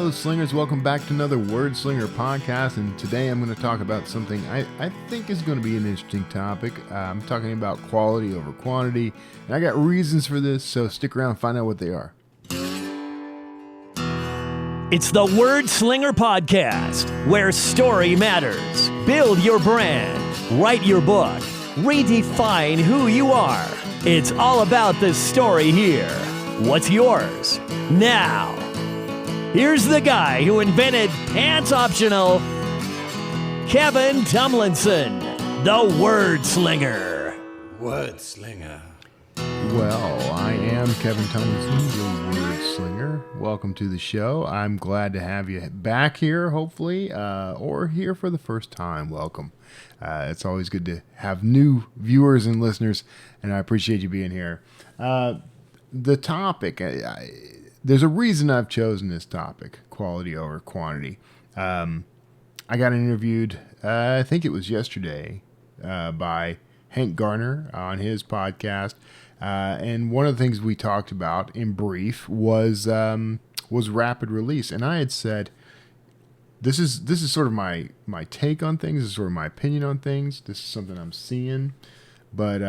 Hello, Slingers. Welcome back to another Wordslinger podcast. And today I'm going to talk about something I think is going to be an interesting topic. I'm talking about quality over quantity. And I got reasons for this, so stick around and find out what they are. It's the Wordslinger podcast, where story matters. Build your brand, write your book, redefine who you are. It's all about the story here. What's yours? Now, here's the guy who invented pants optional, Kevin Tomlinson, the Wordslinger. Wordslinger. Well, I am Kevin Tomlinson, the Wordslinger. Welcome to the show. I'm glad to have you back here, hopefully, or here for the first time. Welcome. It's always good to have new viewers and listeners, and I appreciate you being here. The topic, there's a reason I've chosen this topic, quality over quantity. I got interviewed, I think it was yesterday, by Hank Garner on his podcast. And one of the things we talked about in brief was rapid release. And I had said, this is sort of my take on things. This is sort of my opinion on things. This is something I'm seeing. But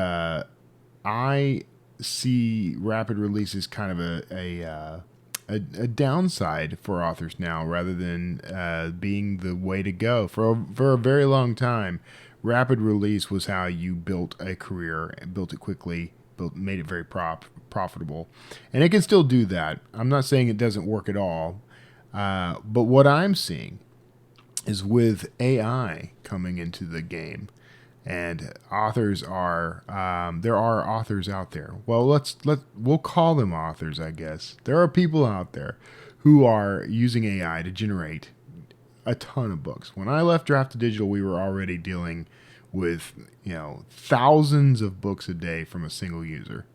I see rapid release as kind of a downside for authors now, rather than being the way to go. For a very long time, rapid release was how you built a career, built it quickly, made it very profitable. And it can still do that. I'm not saying it doesn't work at all. But what I'm seeing is with AI coming into the game, and authors are there are authors out there. Well, we'll call them authors, I guess. There are people out there who are using AI to generate a ton of books. When I left Draft to Digital, we were already dealing with thousands of books a day from a single user.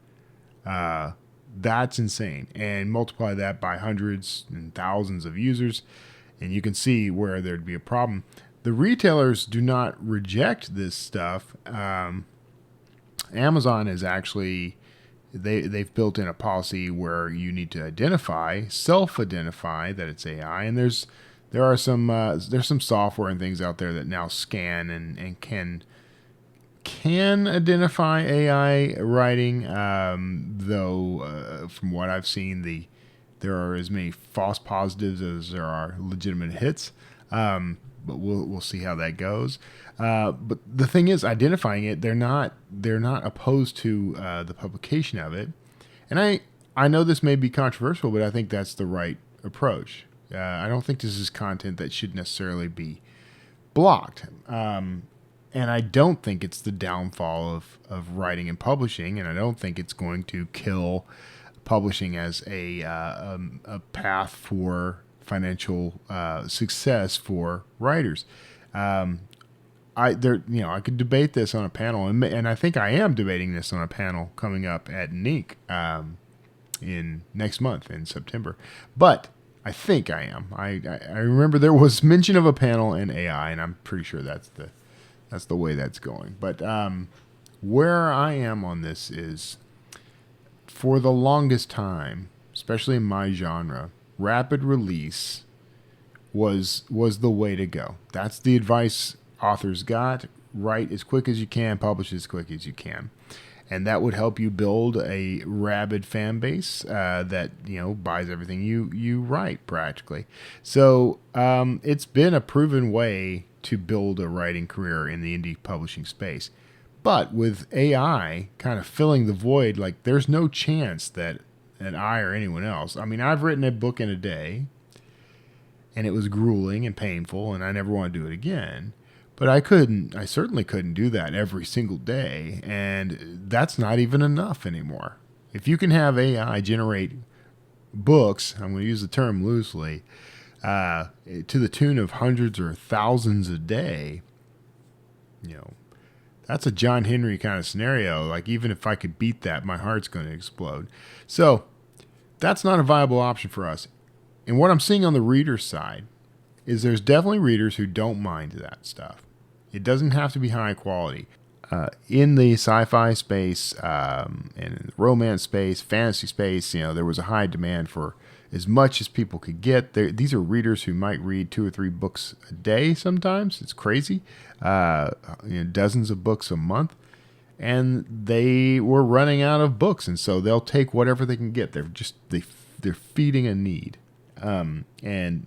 That's insane. And multiply that by hundreds and thousands of users, and you can see where there'd be a problem. The retailers do not reject this stuff. Amazon is actually, they've built in a policy where you need to self-identify that it's AI, and there's some software and things out there that now scan and can identify AI writing, though from what I've seen, there are as many false positives as there are legitimate hits. But we'll see how that goes. But the thing is, identifying it, they're not opposed to the publication of it. And I know this may be controversial, but I think that's the right approach. I don't think this is content that should necessarily be blocked. And I don't think it's the downfall of writing and publishing, and I don't think it's going to kill publishing as a path for financial success for writers. I could debate this on a panel, and I think I am debating this on a panel coming up at NEEC in next month in September. But I think I am. I remember there was mention of a panel in AI, and I'm pretty sure that's the way that's going. But where I am on this is, for the longest time, especially in my genre, rapid release was the way to go. That's the advice authors got. Write as quick as you can, publish as quick as you can. And that would help you build a rabid fan base that buys everything you write, practically. So it's been a proven way to build a writing career in the indie publishing space. But with AI kind of filling the void, like, there's no chance that I or anyone else. I mean, I've written a book in a day, and it was grueling and painful, and I never want to do it again. But I certainly couldn't do that every single day, and that's not even enough anymore. If you can have AI generate books, I'm going to use the term loosely, to the tune of hundreds or thousands a day, that's a John Henry kind of scenario. Like, even if I could beat that, my heart's going to explode. So that's not a viable option for us. And what I'm seeing on the reader side is there's definitely readers who don't mind that stuff. It doesn't have to be high quality. In the sci-fi space, and in the romance space, fantasy space, there was a high demand for as much as people could get. These are readers who might read 2 or 3 books a day sometimes. It's crazy. Dozens of books a month. And they were running out of books, and so they'll take whatever they can get. They're feeding a need. And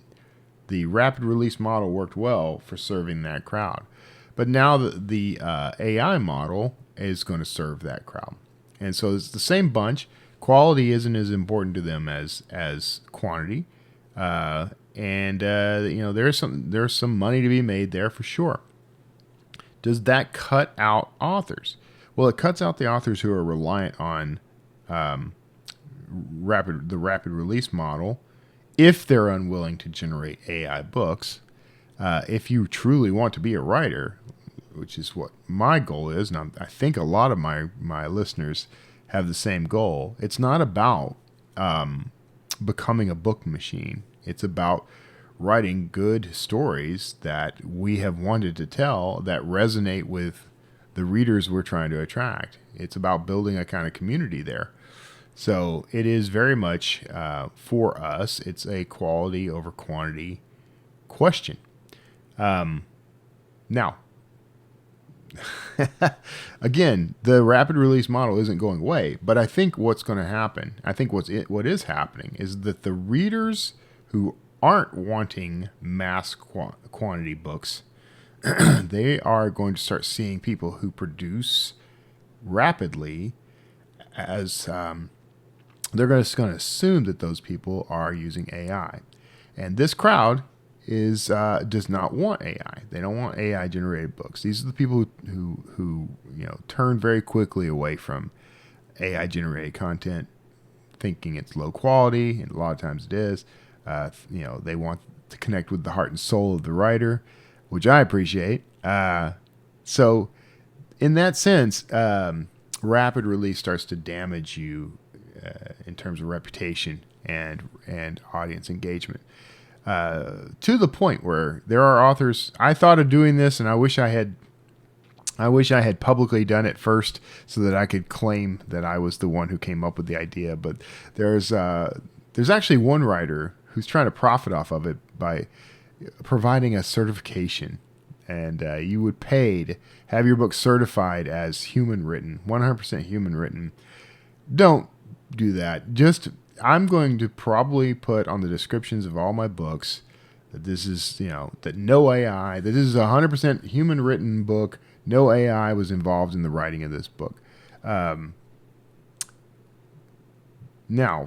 the rapid release model worked well for serving that crowd. But now the AI model is going to serve that crowd. And so it's the same bunch. Quality isn't as important to them as quantity. There's some money to be made there for sure. Does that cut out authors? Well, it cuts out the authors who are reliant on the rapid release model if they're unwilling to generate AI books. If you truly want to be a writer, which is what my goal is, and I think a lot of my listeners have the same goal. It's not about becoming a book machine. It's about writing good stories that we have wanted to tell that resonate with the readers we're trying to attract. It's about building a kind of community there. So it is very much, for us, it's a quality over quantity question. Now, again, the rapid release model isn't going away, but I think what's going to happen, what is happening is that the readers who aren't wanting mass quantity books, they are going to start seeing people who produce rapidly as they're just going to assume that those people are using AI. And this crowd does not want AI. They don't want AI generated books. These are the people who turn very quickly away from AI generated content, thinking it's low quality, and a lot of times it is. They want to connect with the heart and soul of the writer, which I appreciate. So in that sense, rapid release starts to damage you in terms of reputation and audience engagement. To the point where there are authors, I thought of doing this, and I wish I had publicly done it first so that I could claim that I was the one who came up with the idea. But there's actually one writer who's trying to profit off of it by providing a certification, and you would pay to have your book certified as human written, 100% human written. Don't do that. I'm going to probably put on the descriptions of all my books that this is, that no AI, that this is a 100% human written book. No AI was involved in the writing of this book. Now,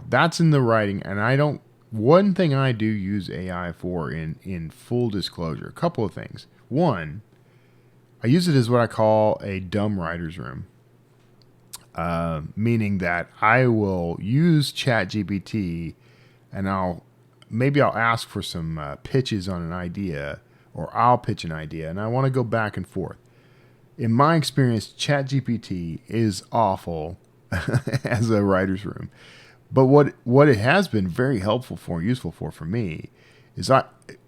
that's in the writing, and one thing I do use AI for in full disclosure, a couple of things. One, I use it as what I call a dumb writer's room. Meaning that I will use ChatGPT and I'll ask for some pitches on an idea, or I'll pitch an idea, and I want to go back and forth. In my experience, ChatGPT is awful as a writer's room. But what it has been very helpful for, useful for me, is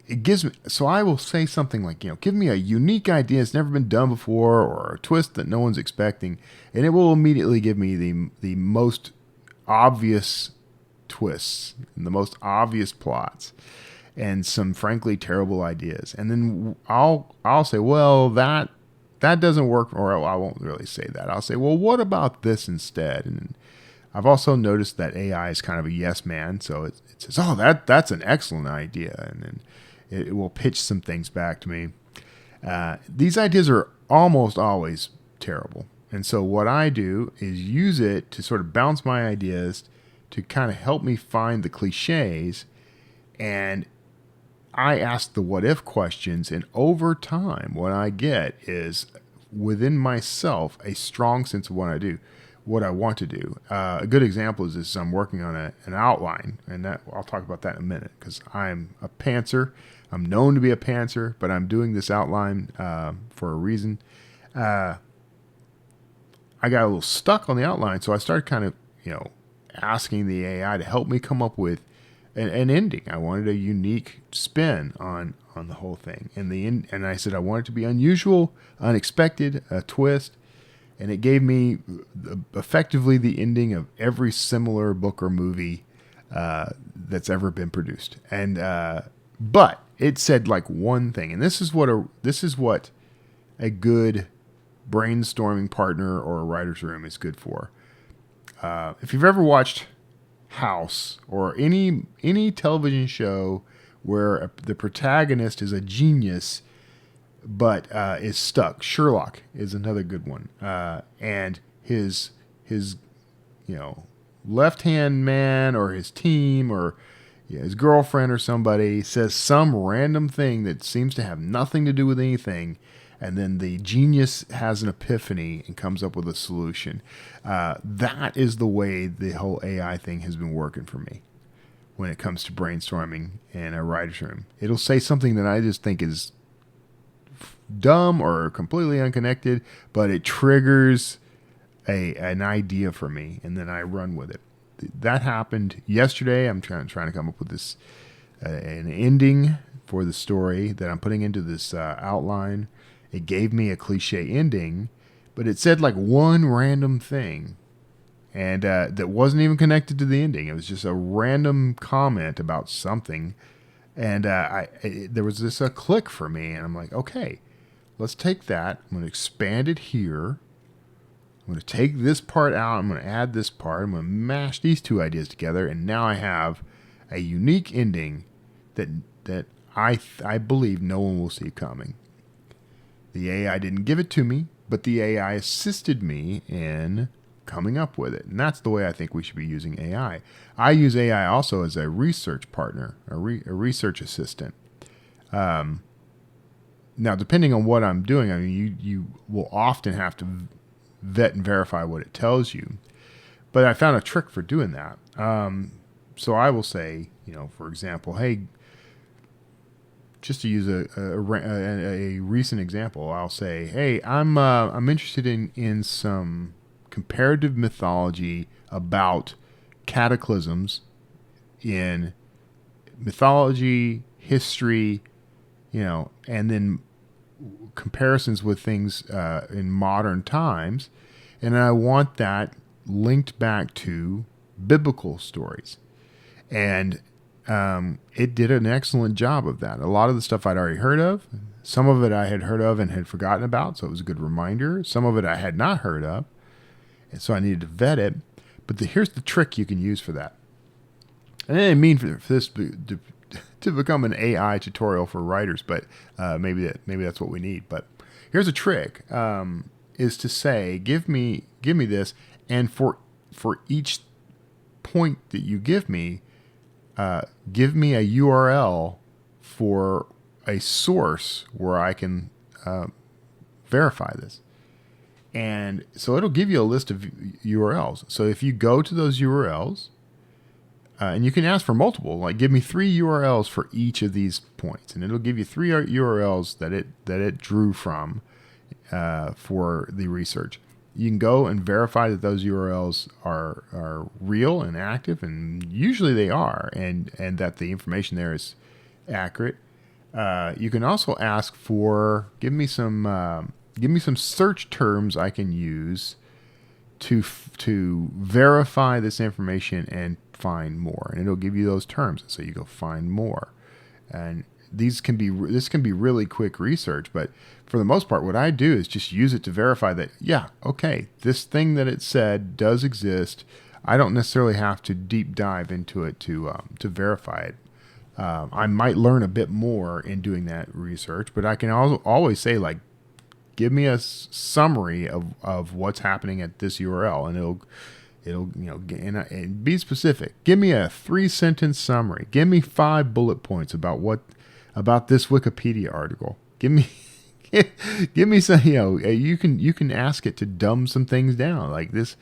it gives me, so I will say something like, give me a unique idea that's never been done before, or a twist that no one's expecting, and it will immediately give me the most obvious twists and the most obvious plots and some frankly terrible ideas. And then I'll say, well, that doesn't work, or I won't really say that. I'll say, well, what about this instead? And I've also noticed that AI is kind of a yes man, so it says, oh, that's an excellent idea, and then it will pitch some things back to me. These ideas are almost always terrible. And so what I do is use it to sort of bounce my ideas to kind of help me find the cliches. And I ask the what if questions. And over time, what I get is within myself a strong sense of what I want to do. A good example is this: I'm working on an outline, and I'll talk about that in a minute, because I'm a pantser. I'm known to be a pantser, but I'm doing this outline for a reason. I got a little stuck on the outline, so I started kind of, asking the AI to help me come up with an ending. I wanted a unique spin on the whole thing, and I said I want it to be unusual, unexpected, a twist, and it gave me effectively the ending of every similar book or movie that's ever been produced. And but it said like one thing, and this is what a good brainstorming partner or a writer's room is good for. If you've ever watched House or any television show where the protagonist is a genius but is stuck, Sherlock is another good one. And his left-hand man or his team or his girlfriend or somebody says some random thing that seems to have nothing to do with anything, and then the genius has an epiphany and comes up with a solution. That is the way the whole AI thing has been working for me when it comes to brainstorming in a writer's room. It'll say something that I just think is dumb or completely unconnected, but it triggers an idea for me, and then I run with it. That happened yesterday. I'm trying to come up with this an ending for the story that I'm putting into this outline. It gave me a cliche ending, but it said like one random thing, and that wasn't even connected to the ending. It was just a random comment about something, and there was this a click for me, and I'm like, okay, let's take that. I'm going to expand it here. I'm going to take this part out. I'm going to add this part. I'm going to mash these two ideas together, and now I have a unique ending that I believe no one will see coming. The AI didn't give it to me, but the AI assisted me in coming up with it, and that's the way I think we should be using AI. I use AI also as a research partner, a research assistant. Now, depending on what I'm doing, I mean, you will often have to vet and verify what it tells you. But I found a trick for doing that. So I will say, for example, hey, just to use a recent example, I'll say, hey, I'm interested in some comparative mythology about cataclysms in mythology, history, and then comparisons with things in modern times, and I want that linked back to biblical stories. And it did an excellent job of that. A lot of the stuff I'd already heard of. Some of it I had heard of and had forgotten about, so it was a good reminder. Some of it I had not heard of, and so I needed to vet it. But here's the trick you can use for that. And I didn't mean for this to become an AI tutorial for writers, but maybe that's what we need. But here's a trick: is to say, give me this, and for each point that you give me a URL for a source where I can verify this. And so it'll give you a list of URLs. So if you go to those URLs, and you can ask for multiple, like give me 3 URLs for each of these points, and it'll give you 3 URLs that it drew from for the research. You can go and verify that those URLs are real and active, and usually they are, and that the information there is accurate. You can also ask for give me some search terms I can use to verify this information and find more, and it'll give you those terms. So you go find more, and this can be really quick research. But for the most part, what I do is just use it to verify that, this thing that it said does exist. I don't necessarily have to deep dive into it to verify it. I might learn a bit more in doing that research, but I can always say, like, give me a summary of what's happening at this URL, and it'll and be specific. Give me a 3-sentence summary. Give me 5 bullet points about this Wikipedia article. Give me some. You can ask it to dumb some things down, like this.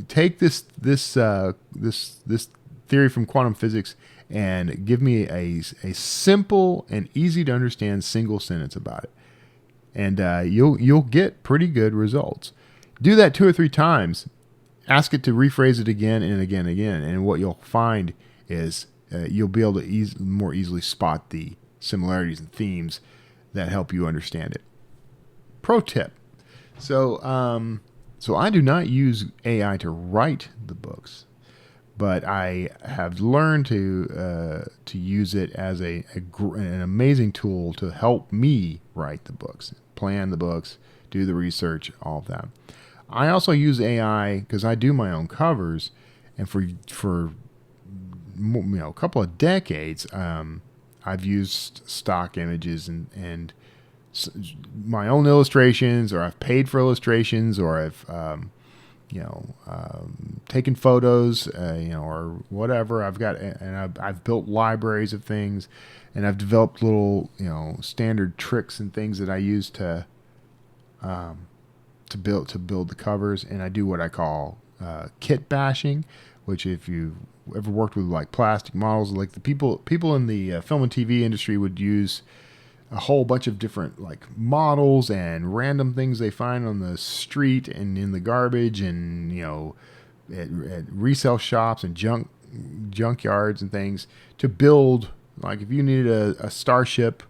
Take this theory from quantum physics and give me a simple and easy to understand single sentence about it, and you'll get pretty good results. Do that 2 or 3 times. Ask it to rephrase it again and again and again, and what you'll find is you'll be able to more easily spot the similarities and themes that help you understand it. Pro tip: so I do not use AI to write the books, but I have learned to use it as an amazing tool to help me write the books, plan the books, do the research, all of that. I also use AI because I do my own covers, and for a couple of decades, I've used stock images and my own illustrations, or I've paid for illustrations, or I've taken photos, or whatever. I've built libraries of things, and I've developed little, standard tricks and things that I use to build the covers. And I do what I call kit bashing, which, if you've ever worked with like plastic models, like the people in the film and TV industry would use a whole bunch of different like models and random things they find on the street and in the garbage, and at resale shops and junkyards and things, to build, like, if you needed a starship.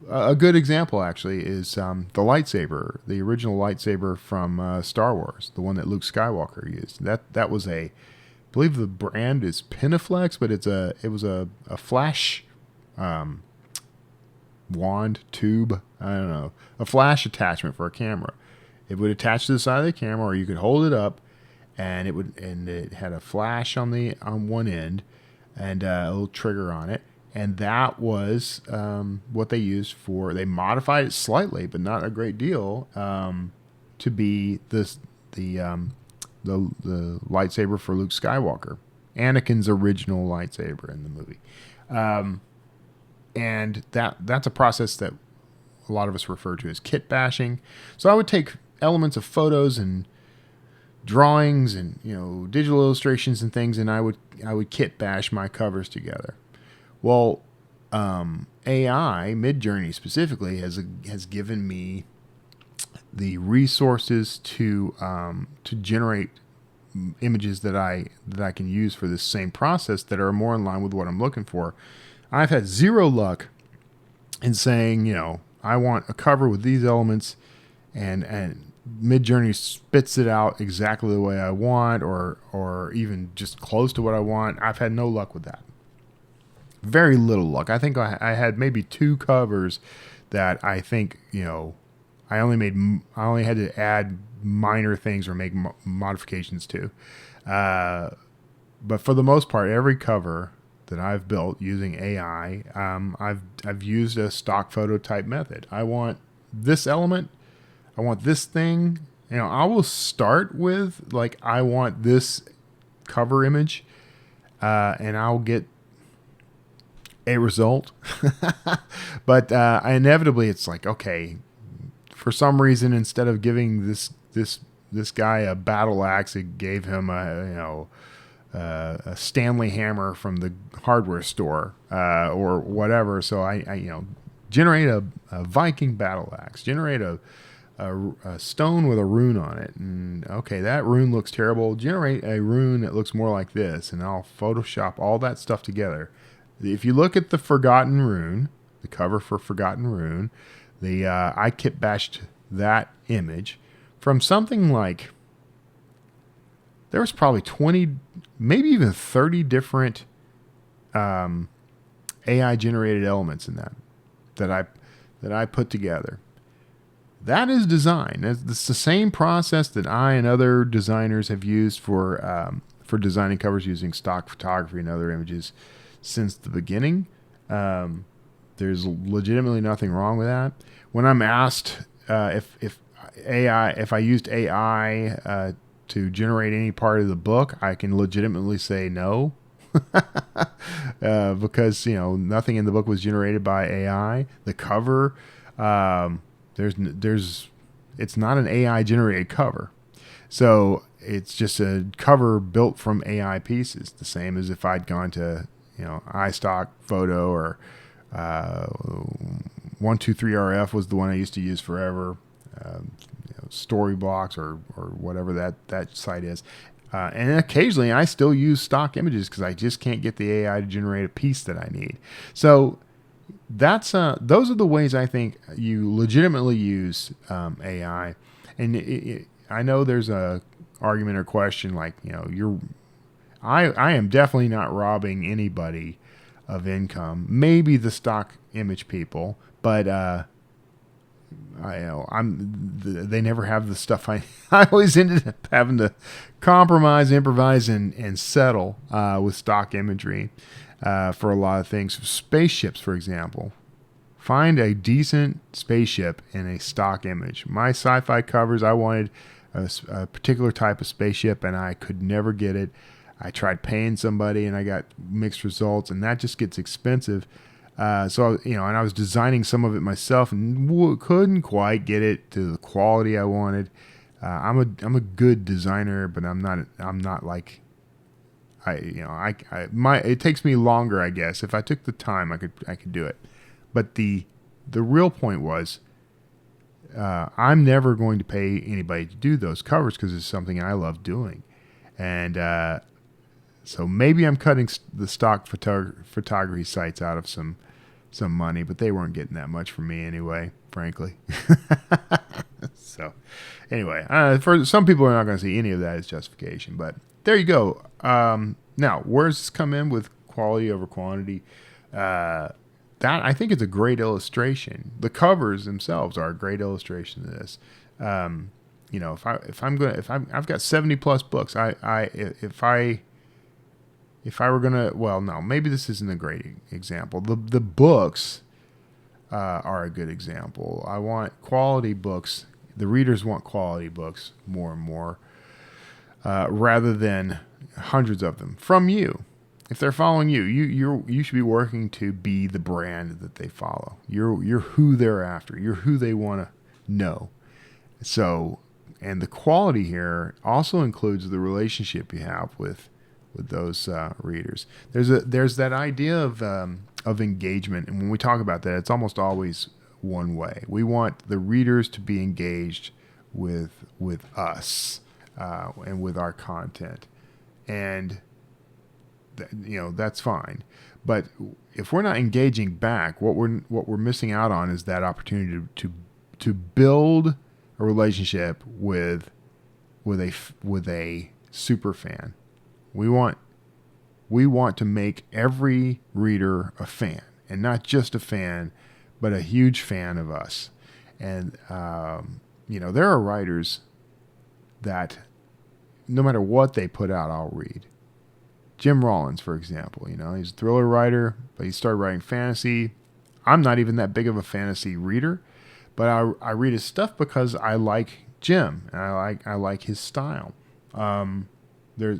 A good example actually is the lightsaber, the original lightsaber from Star Wars, the one that Luke Skywalker used. That was I believe the brand is Pinaflex, but it was a flash wand tube, I don't know, a flash attachment for a camera. It would attach to the side of the camera, or you could hold it up, and it had a flash on one end and a little trigger on it, and that was what they used for. They modified it slightly, but not a great deal, to be the lightsaber for Luke Skywalker, Anakin's original lightsaber in the movie. And that's a process that a lot of us refer to as kit bashing. So I would take elements of photos and drawings and digital illustrations and things, and I would kit bash my covers together. Well, AI, Midjourney specifically, has given me the resources to generate images that I can use for this same process that are more in line with what I'm looking for. I've had zero luck in saying, I want a cover with these elements, and Midjourney spits it out exactly the way I want, or even just close to what I want. I've had no luck with that. Very little luck. I think I had maybe 2 covers that I think, I only had to add minor things or make modifications to. But for the most part, every cover that I've built using AI, I've used a stock photo type method. I want this element, I want this thing. I will start with, like, I want this cover image, and I'll get a result. But inevitably, it's like, okay, for some reason, instead of giving this guy a battle axe, it gave him a Stanley hammer from the hardware store, or whatever. So I generate a Viking battle axe, generate a stone with a rune on it, and okay, that rune looks terrible. Generate a rune that looks more like this, and I'll Photoshop all that stuff together. If you look at the Forgotten Rune, the cover for Forgotten Rune, I kit bashed that image from something like, there was probably 20, maybe even 30 different AI generated elements in that I put together. That is design. It's the same process that I and other designers have used for designing covers using stock photography and other images since the beginning. There's legitimately nothing wrong with that. When I'm asked if I used AI to generate any part of the book, I can legitimately say no, because nothing in the book was generated by AI. The cover, it's not an AI generated cover, so it's just a cover built from AI pieces. The same as if I'd gone to iStock Photo, or 123RF was the one I used to use forever. Storyblocks or whatever that site is. And occasionally I still use stock images because I just can't get the AI to generate a piece that I need. So those are the ways I think you legitimately use AI. And I know there's a argument or question like, I am definitely not robbing anybody of income. Maybe the stock image people, but they never have the stuff I always ended up having to compromise, improvise, and settle with stock imagery for a lot of things. Spaceships, for example. Find a decent spaceship in a stock image. My sci-fi covers, I wanted a particular type of spaceship, and I could never get it. I tried paying somebody, and I got mixed results, and that just gets expensive. So, and I was designing some of it myself, and couldn't quite get it to the quality I wanted. I'm a good designer, but I'm not like it takes me longer, I guess. If I took the time, I could do it. But the real point was, I'm never going to pay anybody to do those covers because it's something I love doing. And so maybe I'm cutting the stock photography sites out of some money, but they weren't getting that much from me anyway, frankly. So anyway, for some people are not going to see any of that as justification, but there you go. Now, where does this come in with quality over quantity? That I think is a great illustration. The covers themselves are a great illustration of this. I've got 70 plus books. If I were gonna, well, no, maybe this isn't a great example. The books are a good example. I want quality books. The readers want quality books more and more, rather than hundreds of them from you. If they're following you, you should be working to be the brand that they follow. You're who they're after. You're who they want to know. So, and the quality here also includes the relationship you have with those readers. There's that idea of engagement, and when we talk about that, it's almost always one way. We want the readers to be engaged with us and with our content, and that's fine. But if we're not engaging back, what we're missing out on is that opportunity to build a relationship with a super fan. We want to make every reader a fan, and not just a fan, but a huge fan of us. And there are writers that no matter what they put out, I'll read. Jim Rollins, for example, he's a thriller writer, but he started writing fantasy. I'm not even that big of a fantasy reader, but I read his stuff because I like Jim and I like his style. There's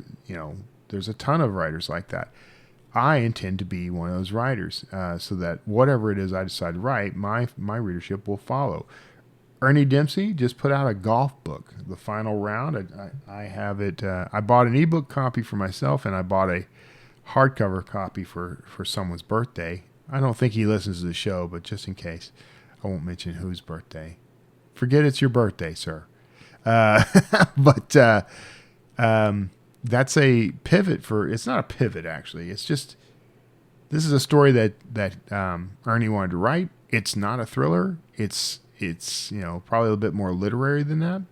a ton of writers like that. I intend to be one of those writers, so that whatever it is I decide to write, my readership will follow. Ernie Dempsey just put out a golf book, The Final Round. I have it. I bought an ebook copy for myself, and I bought a hardcover copy for someone's birthday. I don't think he listens to the show, but just in case, I won't mention whose birthday. Forget it's your birthday, sir. But that's a pivot for. It's not a pivot, actually. It's just this is a story that Ernie wanted to write. It's not a thriller. It's probably a little bit more literary than that.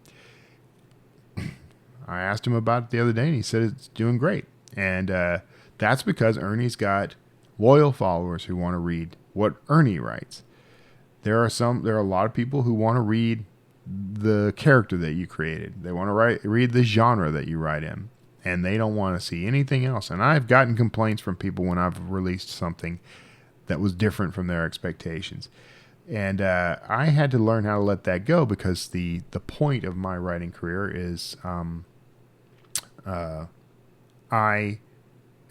I asked him about it the other day, and he said it's doing great. And that's because Ernie's got loyal followers who want to read what Ernie writes. There are a lot of people who want to read the character that you created. They want to read the genre that you write in, and they don't want to see anything else. And I've gotten complaints from people when I've released something that was different from their expectations. And I had to learn how to let that go, because the point of my writing career is I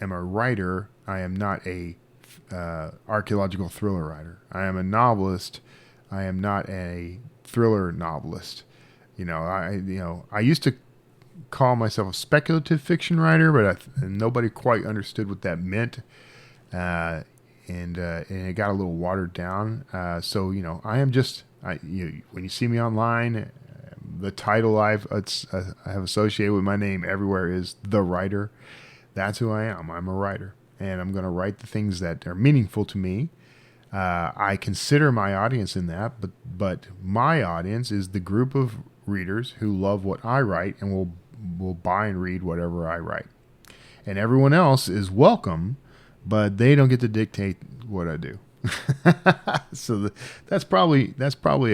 am a writer. I am not a archaeological thriller writer. I am a novelist. I am not a thriller novelist. I used to call myself a speculative fiction writer, but nobody quite understood what that meant. And it got a little watered down. So I am just when you see me online, the title I have associated with my name everywhere is The Writer. That's who I am. I'm a writer, and I'm going to write the things that are meaningful to me. I consider my audience in that, but my audience is the group of readers who love what I write and will buy and read whatever I write. and everyone else is welcome, but they don't get to dictate what I do. So that's probably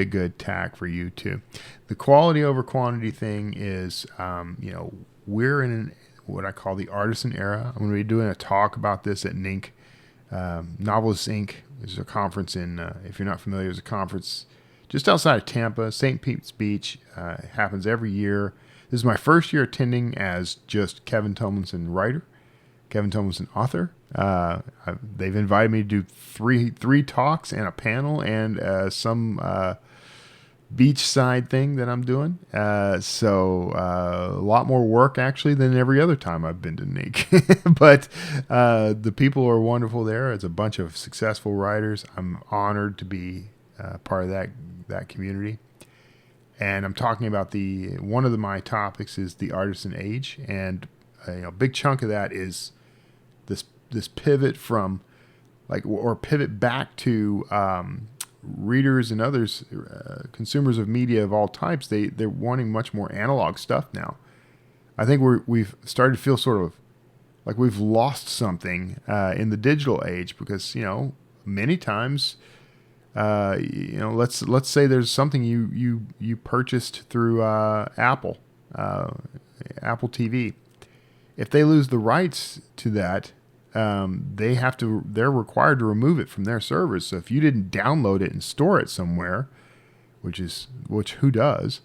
a good tack for you too. The quality over quantity thing is, we're in what I call the artisan era. I'm going to be doing a talk about this at NINC, Novelists Inc. There's a conference in, if you're not familiar, there's a conference just outside of Tampa, St. Pete's Beach. It happens every year. This is my first year attending as just Kevin Tomlinson writer, Kevin Tomlinson author. They've invited me to do three talks and a panel and some beachside thing that I'm doing. So a lot more work actually than every other time I've been to NINC. But the people are wonderful there. It's a bunch of successful writers. I'm honored to be part of that community. And I'm talking about one of my topics is the Artisan Age, and a big chunk of that is this pivot from pivot back to readers and others, consumers of media of all types. They're wanting much more analog stuff now. I think we've started to feel sort of like we've lost something in the digital age, because many times let's say there's something you purchased through Apple TV. If they lose the rights to that, they're required to remove it from their servers. So if you didn't download it and store it somewhere, which who does,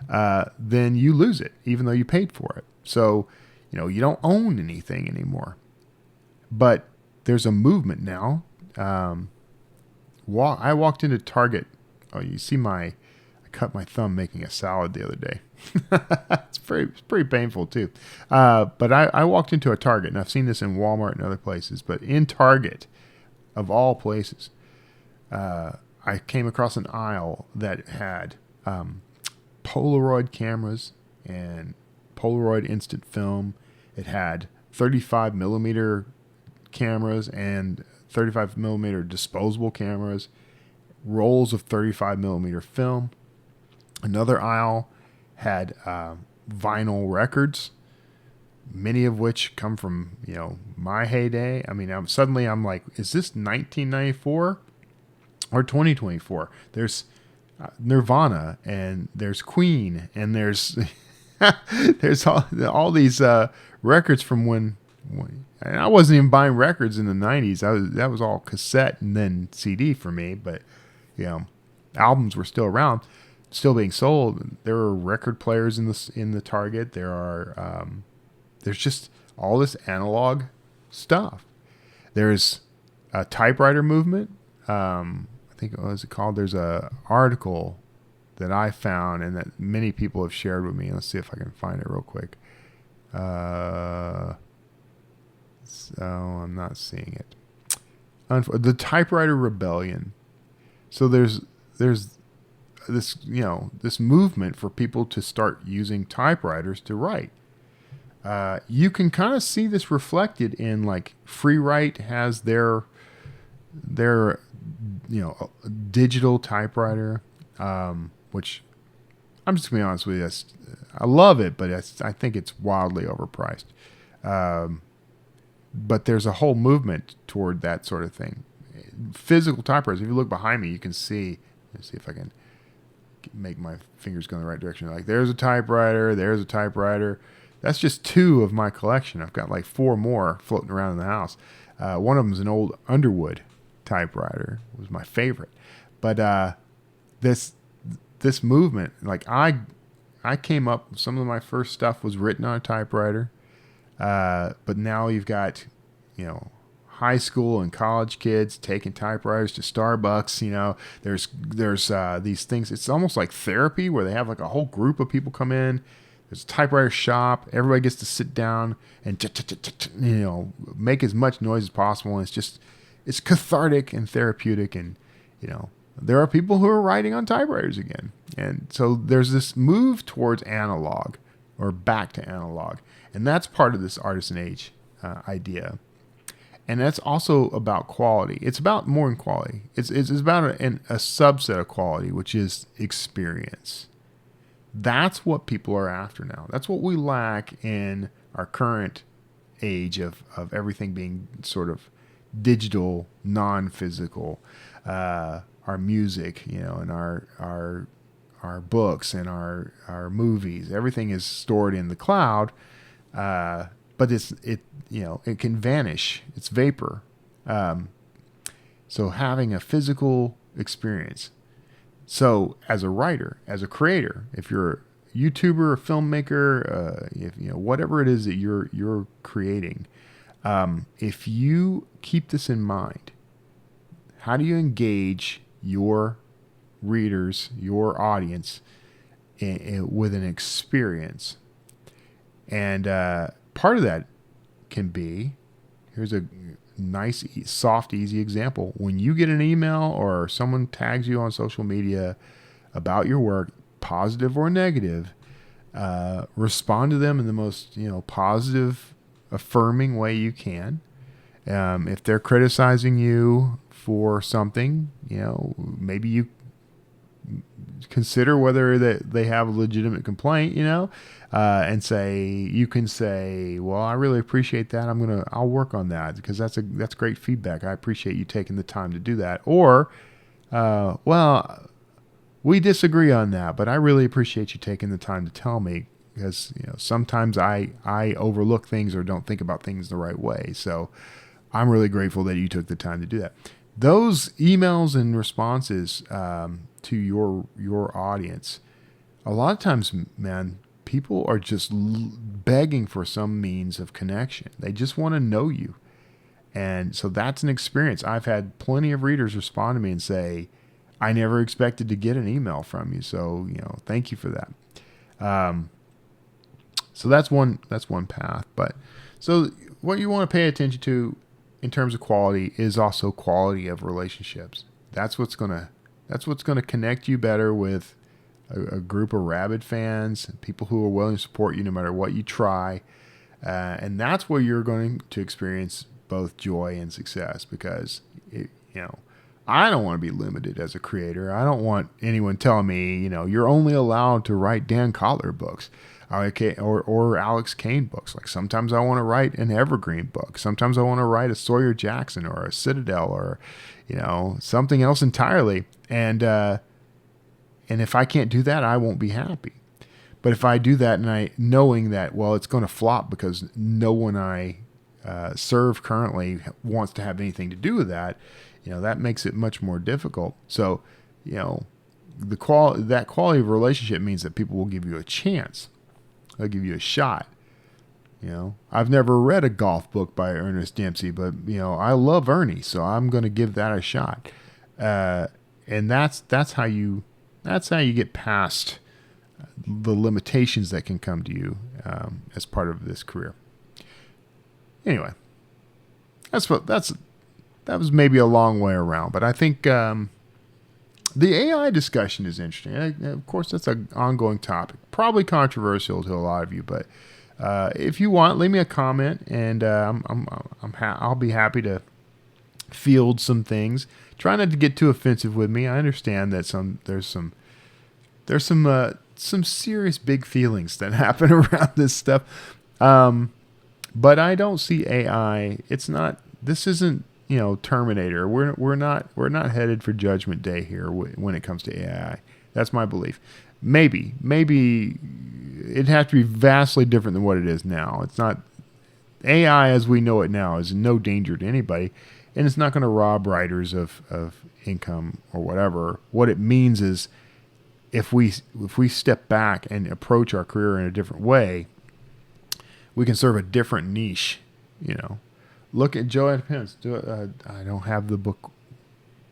then you lose it, even though you paid for it. So, you don't own anything anymore. But there's a movement now. I walked into Target. Oh, you see I cut my thumb making a salad the other day. It's pretty painful too. But I walked into a Target, and I've seen this in Walmart and other places, but in Target, of all places, I came across an aisle that had Polaroid cameras and Polaroid instant film. It had 35 millimeter cameras and 35 millimeter disposable cameras, rolls of 35 millimeter film. Another aisle had vinyl records, many of which come from my heyday. I mean, I'm like, is this 1994 or 2024? There's Nirvana, and there's Queen, and there's there's all these records from when and I wasn't even buying records in the 90s. That was all cassette and then CD for me. But albums were still around, still being sold. There are record players in the Target. There's just all this analog stuff. There's a typewriter movement. I think, what is it called? There's a article that I found and that many people have shared with me. Let's see if I can find it real quick. So I'm not seeing it. The typewriter rebellion. So there's this this movement for people to start using typewriters to write. You can kind of see this reflected in like FreeWrite has their digital typewriter, which I'm just gonna be honest with you, I love it, but I think it's wildly overpriced. But there's a whole movement toward that sort of thing. Physical typewriters. If you look behind me, you can see. Let's see if I can make my fingers go in the right direction. Like there's a typewriter. There's a typewriter. That's just 2 of my collection. I've got like 4 more floating around in the house. One of them is an old Underwood typewriter. It was my favorite. But this movement, like I came up. Some of my first stuff was written on a typewriter. But now you've got, high school and college kids taking typewriters to Starbucks. There's these things. It's almost like therapy where they have like a whole group of people come in. There's a typewriter shop. Everybody gets to sit down and make as much noise as possible. And it's cathartic and therapeutic. And there are people who are writing on typewriters again. And so there's this move towards analog, or back to analog. And that's part of this Artisan Age idea. And that's also about quality. It's about more than quality. It's about a subset of quality, which is experience. That's what people are after now. That's what we lack in our current age of everything being sort of digital, non-physical. Our music, and our books and our movies, everything is stored in the cloud, but it can vanish. It's vapor. So having a physical experience. So as a writer, as a creator, if you're a YouTuber, a filmmaker, if whatever it is that you're creating, if you keep this in mind, how do you engage your readers, your audience, with an experience? And part of that can be, here's a nice, soft, easy example. When you get an email or someone tags you on social media about your work, positive or negative, respond to them in the most, positive, affirming way you can. If they're criticizing you for something, maybe you consider whether they have a legitimate complaint, and you can say, well, I really appreciate that. I'll work on that because that's great feedback. I appreciate you taking the time to do that. Or, well, we disagree on that, but I really appreciate you taking the time to tell me because, sometimes I overlook things or don't think about things the right way. So I'm really grateful that you took the time to do that. Those emails and responses to your audience, a lot of times, man, people are just begging for some means of connection. They just want to know you. And so that's an experience. I've had plenty of readers respond to me and say, I never expected to get an email from you. So, thank you for that. So that's one path. But so what you want to pay attention to in terms of quality is also quality of relationships. That's what's going to connect you better with a group of rabid fans, people who are willing to support you no matter what you try. And that's where you're going to experience both joy and success because, I don't want to be limited as a creator. I don't want anyone telling me, you're only allowed to write Dan Kotler books. Or Alex Kane books. Like sometimes I want to write an evergreen book. Sometimes I want to write a Sawyer Jackson or a Citadel or, something else entirely. And if I can't do that, I won't be happy. But if I do that and knowing that, well, it's going to flop because no one I serve currently wants to have anything to do with that, that makes it much more difficult. So, that quality of relationship means that people will give you a chance. They'll give you a shot. I've never read a golf book by Ernest Dempsey, but I love Ernie, so I'm going to give that a shot. And that's how you get past the limitations that can come to you as part of this career. Anyway, that was maybe a long way around, but I think the AI discussion is interesting. Of course, that's an ongoing topic, probably controversial to a lot of you. But if you want, leave me a comment, and I'll be happy to field some things. Try not to get too offensive with me. I understand that there's some serious big feelings that happen around this stuff, but I don't see AI. This isn't. Terminator. We're not headed for Judgment Day here when it comes to AI. That's my belief. Maybe it'd have to be vastly different than what it is now. It's not AI as we know it now is no danger to anybody, and it's not going to rob writers of income or whatever. What it means is if we step back and approach our career in a different way, we can serve a different niche. Look at Joanna Pence. I don't have the book.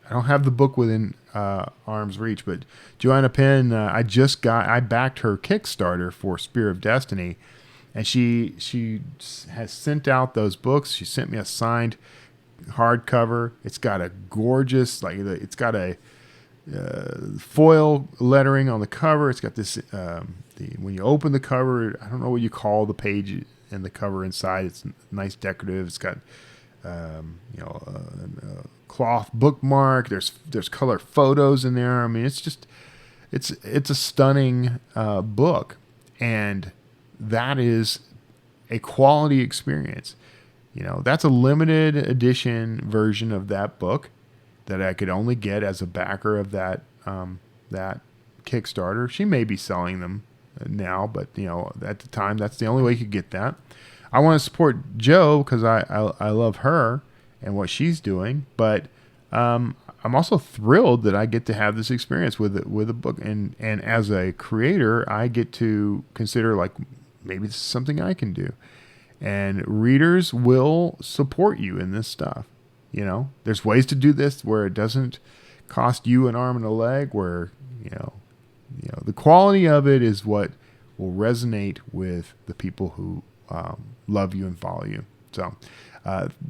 I don't have the book within arm's reach, but Joanna Penn, I backed her Kickstarter for Spear of Destiny, and she has sent out those books. She sent me a signed hardcover. It's got a gorgeous, it's got a foil lettering on the cover. It's got this, when you open the cover, I don't know what you call the page and the cover inside. It's nice decorative. It's got, a cloth bookmark. There's color photos in there. I mean, it's a stunning book, and that is a quality experience. That's a limited edition version of that book that I could only get as a backer of that Kickstarter. She may be selling them now, but at the time, that's the only way you could get that. I want to support Joe because I love her and what she's doing, but I'm also thrilled that I get to have this experience with a book, and as a creator, I get to consider like maybe this is something I can do, and readers will support you in this stuff. There's ways to do this where it doesn't cost you an arm and a leg, where the quality of it is what will resonate with the people who love you and follow you. So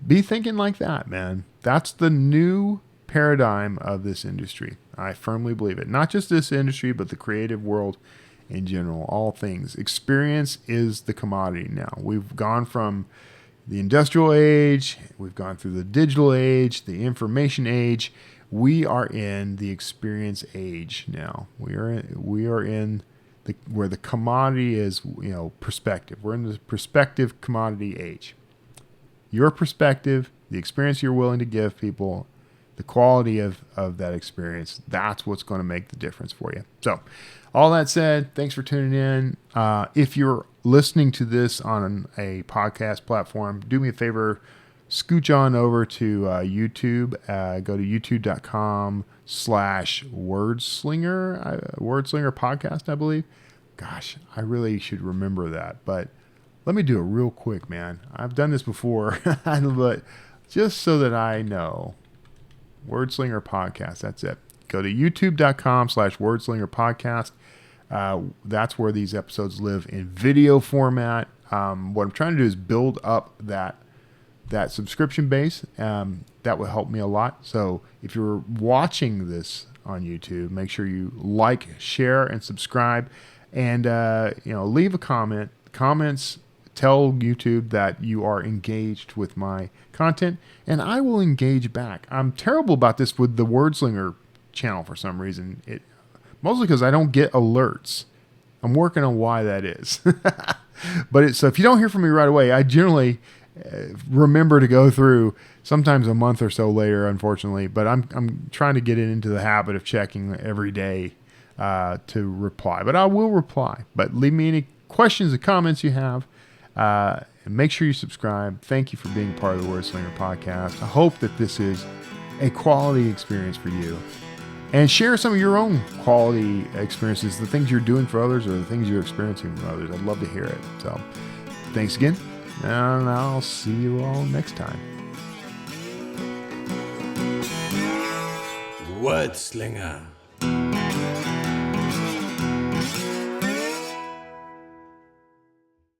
be thinking like that, man. That's the new paradigm of this industry. I firmly believe it. Not just this industry, but the creative world in general. All things. Experience is the commodity now. We've gone from the industrial age, we've gone through the digital age, the information age. We are in the experience age now. We are in where the commodity is, perspective. We're in the perspective commodity age. Your perspective, the experience you're willing to give people, the quality of that experience, that's what's going to make the difference for you. So all that said, thanks for tuning in. If you're listening to this on a podcast platform, do me a favor, scooch on over to YouTube. Go to youtube.com/Wordslinger, Wordslinger podcast, I believe. Gosh, I really should remember that. But let me do it real quick, man. I've done this before, but just so that I know, Wordslinger podcast, that's it. Go to youtube.com/Wordslinger podcast. That's where these episodes live in video format. What I'm trying to do is build up that subscription base. That will help me a lot. So if you're watching this on YouTube, make sure you like, share, and subscribe, and leave a comment. Comments tell YouTube that you are engaged with my content, and I will engage back. I'm terrible about this with the Wordslinger channel for some reason. Mostly because I don't get alerts. I'm working on why that is. But so if you don't hear from me right away, I generally remember to go through sometimes a month or so later, unfortunately. But I'm trying to get into the habit of checking every day to reply. But I will reply. But leave me any questions and comments you have. And make sure you subscribe. Thank you for being part of the Wordslinger podcast. I hope that this is a quality experience for you. And share some of your own quality experiences, the things you're doing for others or the things you're experiencing from others. I'd love to hear it. So thanks again, and I'll see you all next time. Wordslinger.